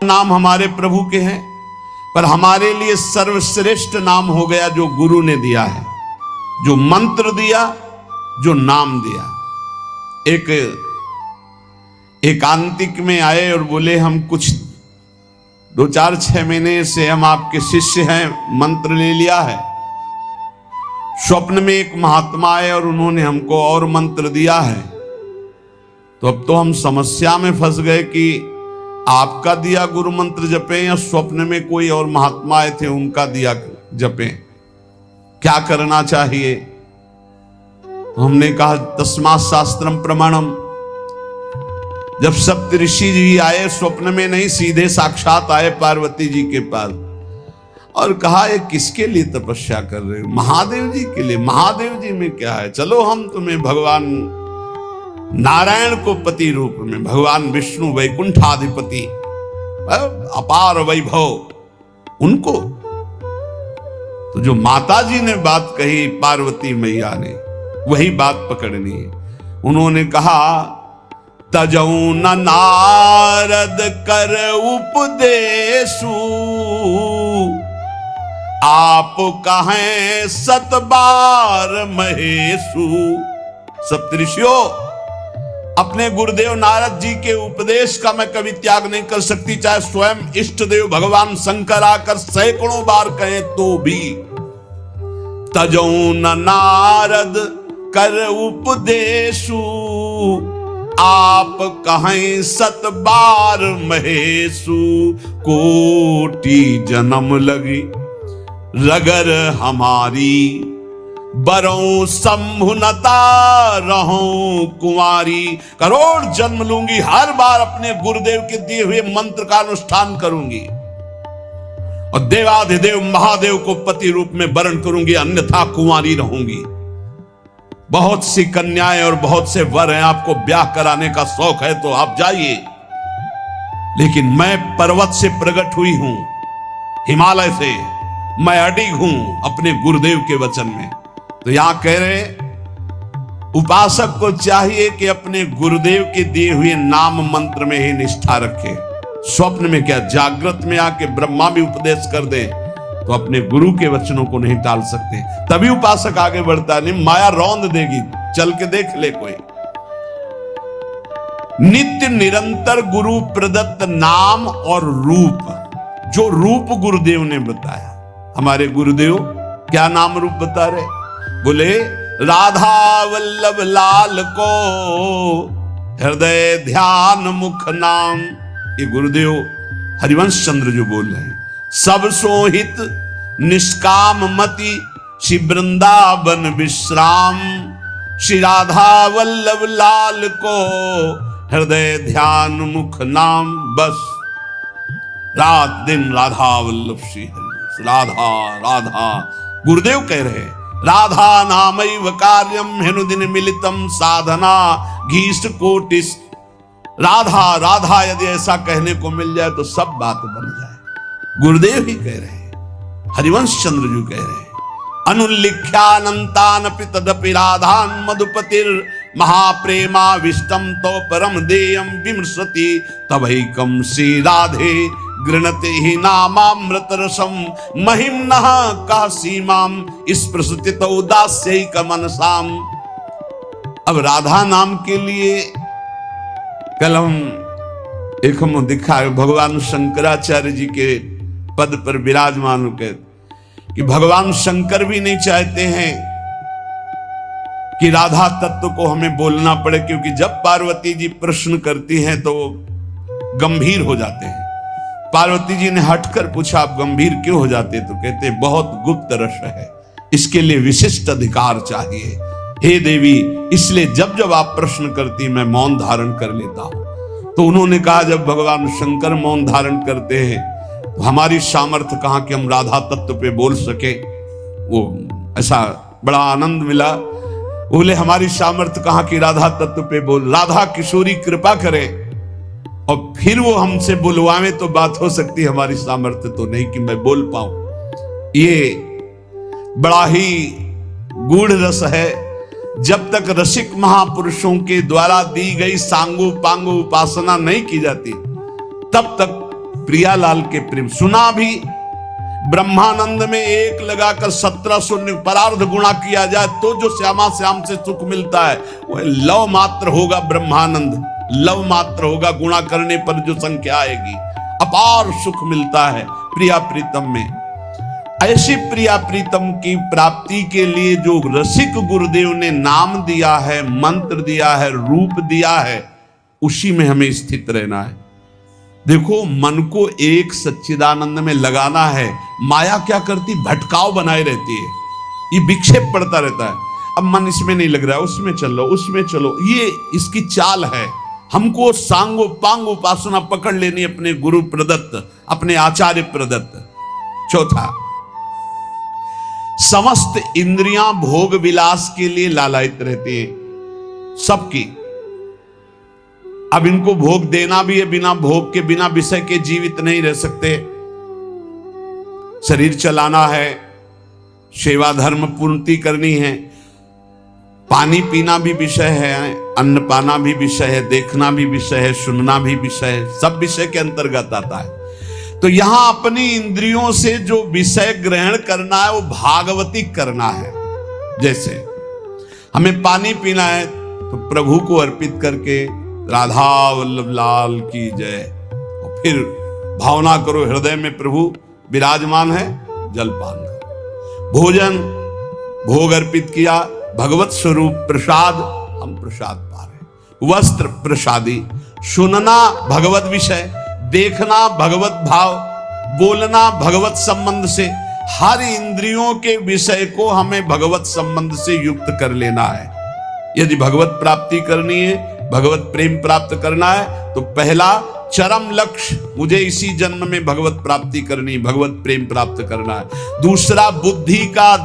नाम हमारे प्रभु के हैं, पर हमारे लिए सर्वश्रेष्ठ नाम हो गया जो गुरु ने दिया है, जो मंत्र दिया, जो नाम दिया। एक एकांतिक में आए और बोले हम कुछ 2-4-6 महीने से हम आपके शिष्य हैं, मंत्र ले लिया है। स्वप्न में एक महात्मा आए और उन्होंने हमको और मंत्र दिया है, तो अब तो हम समस्या में फंस गए कि आपका दिया गुरु मंत्र जपे या स्वप्न में कोई और महात्मा आए थे उनका दिया जपे, क्या करना चाहिए। हमने कहा तस्मात् शास्त्रम प्रमाणम। जब सप्तऋषि जी आए, स्वप्न में नहीं सीधे साक्षात आए पार्वती जी के पास और कहा ये किसके लिए तपस्या कर रहे हो? महादेव जी के लिए। महादेव जी में क्या है, चलो हम तुम्हें भगवान नारायण को पति रूप में, भगवान विष्णु वैकुंठाधिपति अपार वैभव उनको। तो जो माता जी ने बात कही पार्वती मैया ने, वही बात पकड़नी है। उन्होंने कहा तजऊ न नारद कर उपदेशु, आप कहें 7 बार महेशु। सप्तऋषियों, अपने गुरुदेव नारद जी के उपदेश का मैं कभी त्याग नहीं कर सकती, चाहे स्वयं इष्ट देव भगवान शंकर आकर सैकड़ों बार कहें तो भी। तजौ न नारद कर उपदेशु, आप कहें 7 बार महेशु। कोटि जन्म लगी रगर हमारी, बरों संभुनता रहूं कुंवारी। करोड़ जन्म लूंगी, हर बार अपने गुरुदेव के दिए हुए मंत्र का अनुष्ठान करूंगी और देवाधिदेव महादेव को पति रूप में वरण करूंगी, अन्यथा कुंवारी रहूंगी। बहुत सी कन्याएं और बहुत से वर हैं, आपको ब्याह कराने का शौक है तो आप जाइए, लेकिन मैं पर्वत से प्रकट हुई हूं, हिमालय से, मैं अडिग हूं अपने गुरुदेव के वचन में। तो यहां कह रहे उपासक को चाहिए कि अपने गुरुदेव के दिए हुए नाम मंत्र में ही निष्ठा रखे। स्वप्न में क्या, जागृत में आके ब्रह्मा भी उपदेश कर दे तो अपने गुरु के वचनों को नहीं टाल सकते, तभी उपासक आगे बढ़ता। नहीं माया रौंद देगी, चल के देख ले कोई। नित्य निरंतर गुरु प्रदत्त नाम और रूप, जो रूप गुरुदेव ने बताया। हमारे गुरुदेव क्या नाम रूप बता रहे? बोले राधा वल्लभ लाल को हृदय ध्यान मुख नाम। ये गुरुदेव हरिवंश चंद्र जो बोल रहे हैं। सब सोहित निष्काम मति, श्री वृंदावन विश्राम। श्री राधा वल्लभ लाल को हृदय ध्यान मुख नाम। बस रात दिन राधा वल्लभ श्री हरि, राधा राधा। गुरुदेव कह रहे हैं राधा नामैव कार्यम हेनुदिन मिलितम साधना घीष्ट कोटिस। राधा राधा यदि ऐसा कहने को मिल जाए तो सब बात बन जाए। गुरुदेव ही कह रहे हैं, हरिवंश चंद्र जी कह रहे हैं। अनुल्लिख्यानंतानपि तदपि राधान मधुपतिर महाप्रेमा विष्टम तो परम देयम विमृशति। तवैकम श्री राधे गृणते ही नामामृत रसम महिम्नः का सीमाम स्पृशति उदास्यैक मनसाम। अब राधा नाम के लिए कल हम दिखा भगवान शंकराचार्य जी के पद पर विराजमान होकर कि भगवान शंकर भी नहीं चाहते हैं कि राधा तत्व को हमें बोलना पड़े, क्योंकि जब पार्वती जी प्रश्न करती हैं तो गंभीर हो जाते हैं। पार्वती जी ने हटकर पूछा आप गंभीर क्यों हो जाते? तो कहते बहुत गुप्त रस है, इसके लिए विशिष्ट अधिकार चाहिए। हे देवी, इसलिए जब जब आप प्रश्न करती मैं मौन धारण कर लेता हूं। तो उन्होंने कहा जब भगवान शंकर मौन धारण करते हैं तो हमारी सामर्थ्य कहां कि हम राधा तत्व पे बोल सके। वो ऐसा बड़ा आनंद मिला। बोले हमारी सामर्थ्य कहां कि राधा तत्व पे बोल, राधा किशोरी कृपा करे और फिर वो हमसे बुलवावे तो बात हो सकती, हमारी सामर्थ्य तो नहीं कि मैं बोल पाऊं। ये बड़ा ही गूढ़ रस है। जब तक रसिक महापुरुषों के द्वारा दी गई सांगो पांगो उपासना नहीं की जाती तब तक प्रियालाल के प्रेम सुना भी। ब्रह्मानंद में एक लगाकर 1700 परार्ध गुणा किया जाए तो जो श्यामा श्याम से सुख मिलता है वह लव मात्र होगा। ब्रह्मानंद लव मात्र होगा, गुणा करने पर जो संख्या आएगी, अपार सुख मिलता है प्रिया प्रीतम में। ऐसी प्रिया प्रीतम की प्राप्ति के लिए जो रसिक गुरुदेव ने नाम दिया है, मंत्र दिया है, रूप दिया है, उसी में हमें स्थित रहना है। देखो, मन को एक सच्चिदानंद में लगाना है। माया क्या करती, भटकाव बनाए रहती है, ये विक्षेप पड़ता रहता है। अब मन इसमें नहीं लग रहा है, उसमें चलो, उसमें चलो, ये इसकी चाल है। हमको सांगो पांग उपासना पकड़ लेनी अपने गुरु प्रदत्त, अपने आचार्य प्रदत्त। चौथा, समस्त इंद्रियां भोग विलास के लिए लालायित रहती हैं, सबकी। अब इनको भोग देना भी है, बिना भोग के, बिना विषय के जीवित नहीं रह सकते। शरीर चलाना है, सेवा धर्म पूर्ति करनी है, पानी पीना भी विषय है, अन्न पाना भी विषय है, देखना भी विषय है, सुनना भी विषय है, सब विषय के अंतर्गत आता है। तो यहां अपनी इंद्रियों से जो विषय ग्रहण करना है वो भागवतिक करना है। जैसे हमें पानी पीना है तो प्रभु को अर्पित करके राधा वल्लभ लाल की जय, और फिर भावना करो हृदय में प्रभु विराजमान है, जलपान करो। भोजन भोग अर्पित किया, भगवत स्वरूप प्रसाद, हम प्रसाद पा रहे। वस्त्र प्रसादी, सुनना भगवत विषय, देखना भगवत भाव, बोलना भगवत संबंध से। हर इंद्रियों के विषय को हमें भगवत संबंध से युक्त कर लेना है। यदि भगवत प्राप्ति करनी है, भगवत प्रेम प्राप्त करना है, तो पहला चरम लक्ष्य, मुझे इसी जन्म में भगवत प्राप्ति करनी, भगवत प्रेम प्राप्त करना है। दूसरा, बुद्धि का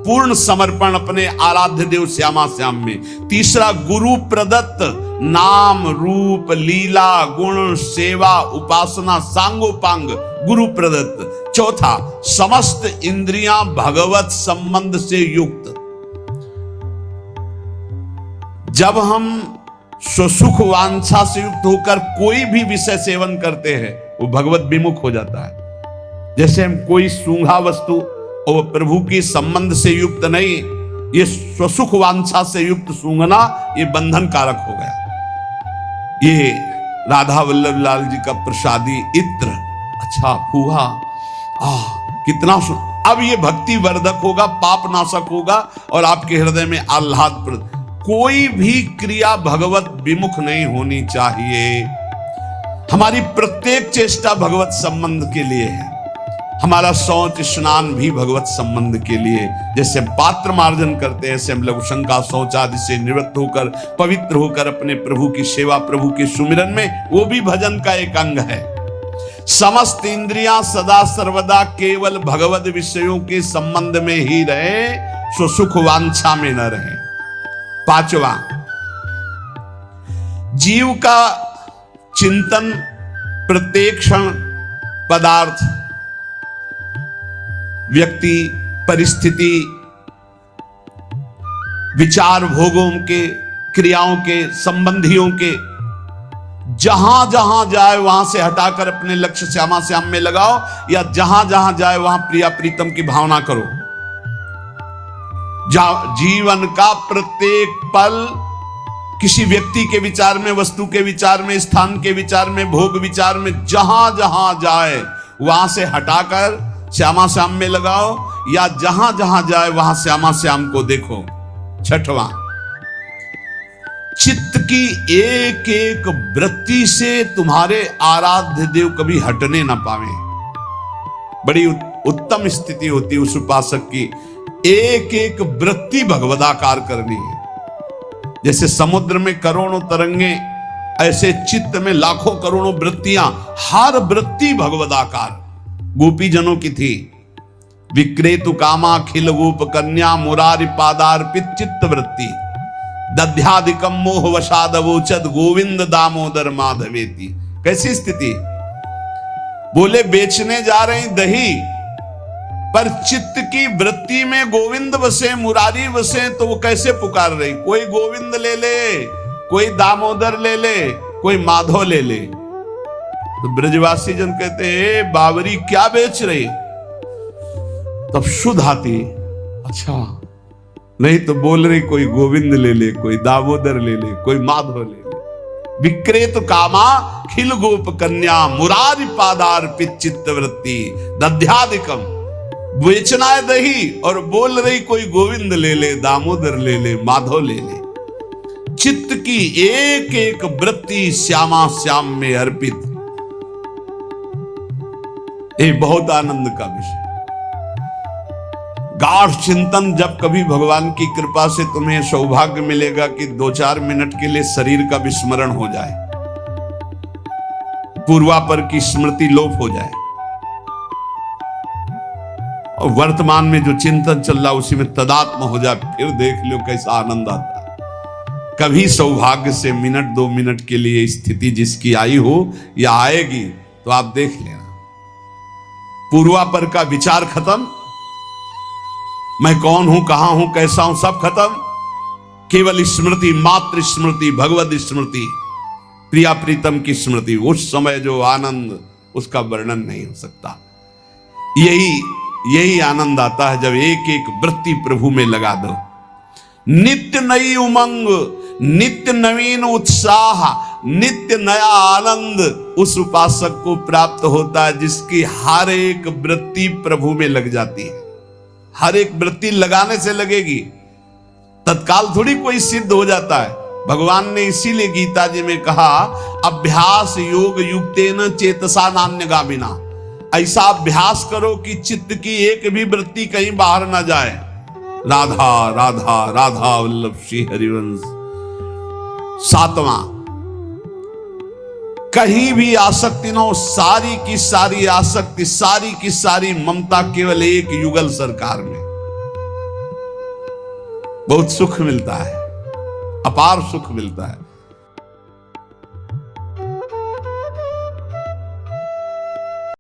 पूर्ण समर्पण अपने आराध्य देव श्यामा श्याम में। तीसरा, गुरु प्रदत्त नाम रूप लीला गुण सेवा उपासना सांगोपांग गुरु प्रदत्त। चौथा, समस्त इंद्रियां भगवत संबंध से युक्त। जब हम स्वसुख वांछा से युक्त होकर कोई भी विषय सेवन करते हैं, वो भगवत विमुख हो जाता है। जैसे हम कोई सूंघा वस्तु और प्रभु के संबंध से युक्त नहीं, ये स्वसुख वांछा से युक्त सूंघना, ये बंधन कारक हो गया। ये राधा वल्लभ लाल जी का प्रसादी इत्र, अच्छा फूहा, कितना अब ये भक्ति वर्धक होगा, पाप नाशक होगा और आपके हृदय में आह्लाद। कोई भी क्रिया भगवत विमुख नहीं होनी चाहिए। हमारी प्रत्येक चेष्टा भगवत संबंध के लिए है। हमारा शौच स्नान भी भगवत संबंध के लिए। जैसे हम पात्र मार्जन करते हैं, ऐसे हम लघु शंका शौच आदि से निवृत्त होकर पवित्र होकर अपने प्रभु की सेवा, प्रभु के सुमिरन में, वो भी भजन का एक अंग है। समस्त इंद्रियां सदा सर्वदा केवल भगवत विषयों के संबंध में ही रहे, सो सुख वांछा में न रहे। पांचवा, जीव का चिंतन प्रत्येक क्षण पदार्थ, व्यक्ति, परिस्थिति, विचार, भोगों के, क्रियाओं के, संबंधियों के, जहां जहां जाए वहां से हटाकर अपने लक्ष्य श्यामा श्याम में लगाओ, या जहां जहां जाए वहां प्रिया प्रीतम की भावना करो। जीवन का प्रत्येक पल किसी व्यक्ति के विचार में, वस्तु के विचार में, स्थान के विचार में, भोग विचार में, जहां जहां जाए वहां से हटाकर श्यामा श्याम में लगाओ, या जहां जहां जाए वहां श्यामा श्याम को देखो। छठवां, चित्त की एक एक वृत्ति से तुम्हारे आराध्य देव कभी हटने ना पावे। बड़ी उत्तम स्थिति होती उस उपासक की, एक एक वृत्ति भगवदाकार करनी है। जैसे समुद्र में करोड़ों तरंगे, ऐसे चित्त में लाखों करोड़ों वृत्तियां, हर वृत्ति भगवदाकार। गोपी जनों की थी, विक्रेतु कामा खिल गोप कन्या मुरारी पादार्पित चित्त वृत्ति, दध्यादिकम मोह वशादवोचद गोविंद दामोदर माधवेति। कैसी स्थिति, बोले बेचने जा रहे दही, पर चित्त की वृत्ति में गोविंद बसे, मुरारी बसे, तो वो कैसे पुकार रही, कोई गोविंद ले ले, कोई दामोदर ले ले, कोई माधव ले ले। तो ब्रजवासी जन कहते हैं बावरी क्या बेच रहे? तब शुद्ध हाथी, अच्छा नहीं तो बोल रही कोई गोविंद ले ले, कोई दामोदर ले ले, कोई माधव ले ले। विक्रेत कामा खिल गोप कन्या मुरारी पादार्पित चित्तवृत्ति दध्यादिकम। बेचना है दही और बोल रही कोई गोविंद ले ले, दामोदर ले ले, माधव ले ले। चित्त की एक एक वृत्ति श्यामा श्याम में अर्पित। ये बहुत आनंद का विषय। गाढ़ चिंतन, जब कभी भगवान की कृपा से तुम्हें सौभाग्य मिलेगा कि 2-4 मिनट के लिए शरीर का विस्मरण हो जाए, पूर्वापर की स्मृति लोप हो जाए और वर्तमान में जो चिंतन चल रहा उसी में तदात्म हो जाए, फिर देख लो कैसा आनंद आता है। कभी सौभाग्य से मिनट 2 मिनट के लिए स्थिति जिसकी आई हो या आएगी तो आप देख लेना, पूर्वापर का विचार खत्म, मैं कौन हूं, कहां हूं, कैसा हूं, सब खत्म। केवल स्मृति, मात्र स्मृति, भगवत स्मृति, प्रिया प्रीतम की स्मृति। उस समय जो आनंद उसका वर्णन नहीं हो सकता। यही आनंद आता है जब एक एक वृत्ति प्रभु में लगा दो। नित्य नई उमंग, नित्य नवीन उत्साह, नित्य नया आनंद उस उपासक को प्राप्त होता है जिसकी हर एक वृत्ति प्रभु में लग जाती है। हर एक वृत्ति लगाने से लगेगी, तत्काल थोड़ी कोई सिद्ध हो जाता है। भगवान ने इसीलिए गीता जी में कहा, अभ्यास योग युक्तेन चेतसा नान्यगामिना। ऐसा अभ्यास करो कि चित्त की एक भी वृत्ति कहीं बाहर ना जाए। राधा राधा राधा वल्लभ श्री हरिवंश। 7वां, कहीं भी आसक्ति ना हो, सारी की सारी आसक्ति, सारी की सारी ममता केवल एक युगल सरकार में। बहुत सुख मिलता है, अपार सुख मिलता है।